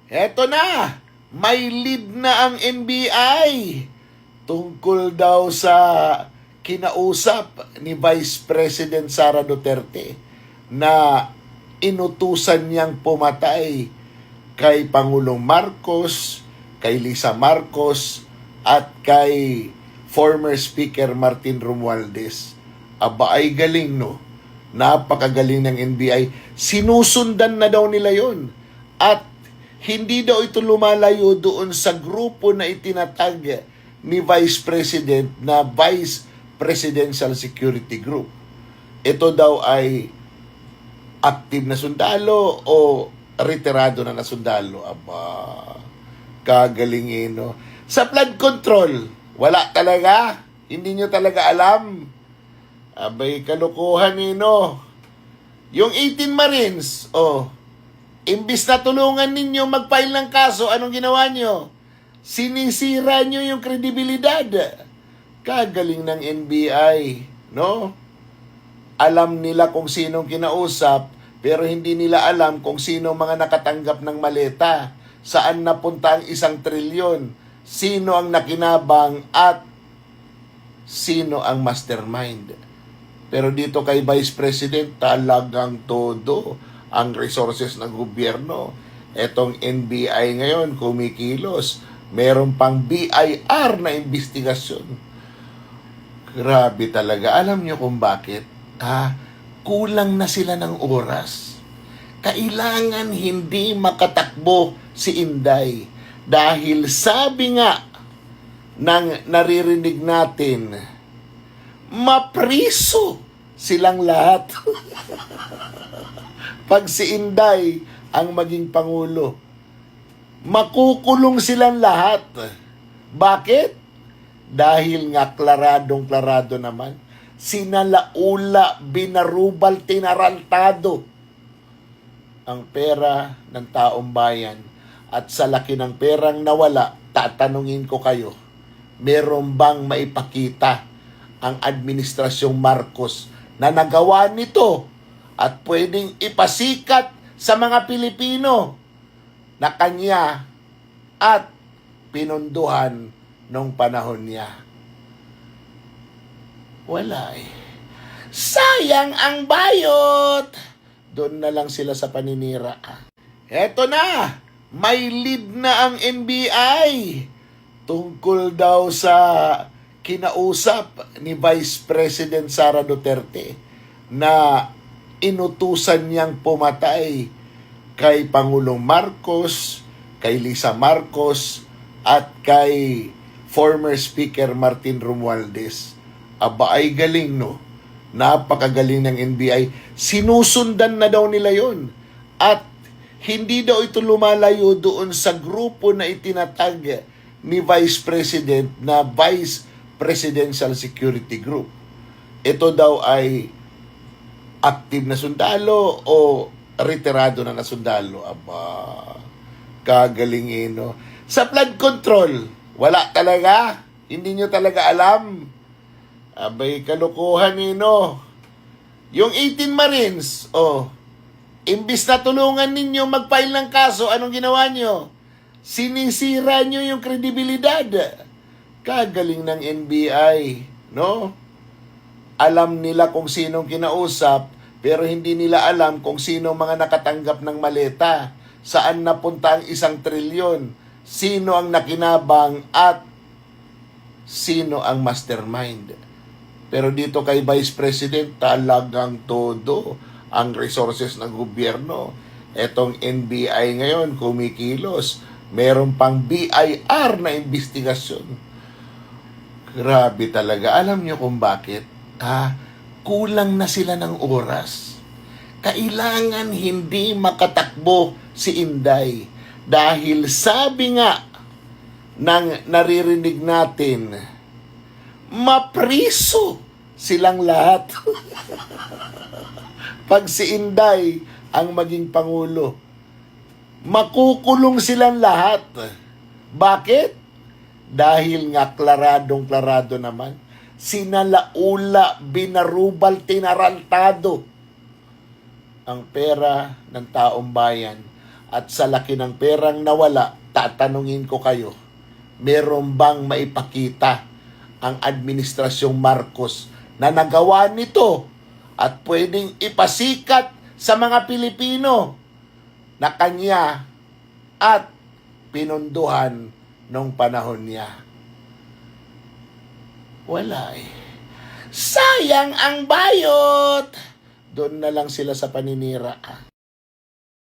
Eto na, may lead na ang NBI tungkol daw sa kinausap ni Vice President Sara Duterte na inutusan niyang pumatay kay Pangulong Marcos, kay Lisa Marcos, at kay former Speaker Martin Romualdez. Aba ay galing, no? Napakagaling ng NBI. Sinusundan na daw nila yon. At hindi daw ito lumalayo doon sa grupo na itinatag ni Vice President na Vice Presidential Security Group. Ito daw ay active na sundalo o retirado na sundalo. Aba, kagalingin, no? Sa flood control, wala talaga. Hindi nyo talaga alam. Abay, kalukuhan, no? Yung 18 Marines, imbis na tulungan ninyo mag-file ng kaso, anong ginawa nyo? Sinisira nyo yung kredibilidad. Kagaling ng NBI, no? Alam nila kung sinong kinausap, pero hindi nila alam kung sino mga nakatanggap ng maleta. Saan napunta ang 1 trilyon? Sino ang nakinabang at sino ang mastermind? Pero dito kay Vice President, talagang todo ang resources ng gobyerno. Etong NBI ngayon, kumikilos. Meron pang BIR na investigasyon. Grabe talaga. Alam niyo kung bakit? Kulang na sila ng oras. Kailangan hindi makatakbo si Inday. Dahil sabi nga ng naririnig natin, mapriso silang lahat. Pag si Inday ang maging Pangulo, makukulong silang lahat. Bakit? Dahil nga klaradong-klarado naman, sinalaula, binarubal, tinarantado ang pera ng taong bayan. At sa laki ng perang nawala, tatanungin ko kayo, meron bang maipakita ang administrasyong Marcos na nagawa nito at pwedeng ipasikat sa mga Pilipino na kanya at pinunduhan nung panahon niya? Wala eh. Sayang ang bayot! Doon na lang sila sa paninira. Eto na! May lead na ang NBI tungkol daw sa kinausap ni Vice President Sara Duterte na inutusan niyang pumatay kay Pangulong Marcos, kay Lisa Marcos, at kay former Speaker Martin Romualdez. Aba ay galing, no? Napakagaling ng NBI. Sinusundan na daw nila yon. At hindi daw ito lumalayo doon sa grupo na itinatag ni Vice President na Vice Presidential Security Group. Ito daw ay active na sundalo o retirado na sundalo. Aba, kagalingin, no? Sa flood control, wala talaga. Hindi nyo talaga alam. Abay, kalukuhan, no? Yung 18 Marines, imbis na tulungan ninyo mag-file ng kaso, anong ginawa nyo? Sinisira nyo yung kredibilidad. Kagaling ng NBI, no? Alam nila kung sinong kinausap, pero hindi nila alam kung sino mga nakatanggap ng maleta. Saan napunta ang 1 trilyon? Sino ang nakinabang at sino ang mastermind? Pero dito kay Vice President, talagang todo ang resources ng gobyerno. Etong NBI ngayon, kumikilos. Meron pang BIR na investigasyon. Grabe talaga. Alam niyo kung bakit? Kulang na sila ng oras. Kailangan hindi makatakbo si Inday. Dahil sabi nga ng naririnig natin, mapriso silang lahat. Pag si Inday ang maging Pangulo, makukulong silang lahat. Bakit? Dahil nga klaradong-klarado naman, sinalaula, binarubal, tinarantado ang pera ng taong bayan. At sa laki ng perang nawala, tatanungin ko kayo, meron bang maipakita ang administrasyong Marcos na nagawa nito at pwedeng ipasikat sa mga Pilipino na kanya at pinunduhan nung panahon niya? Wala eh. Sayang ang bayot! Doon na lang sila sa paninira.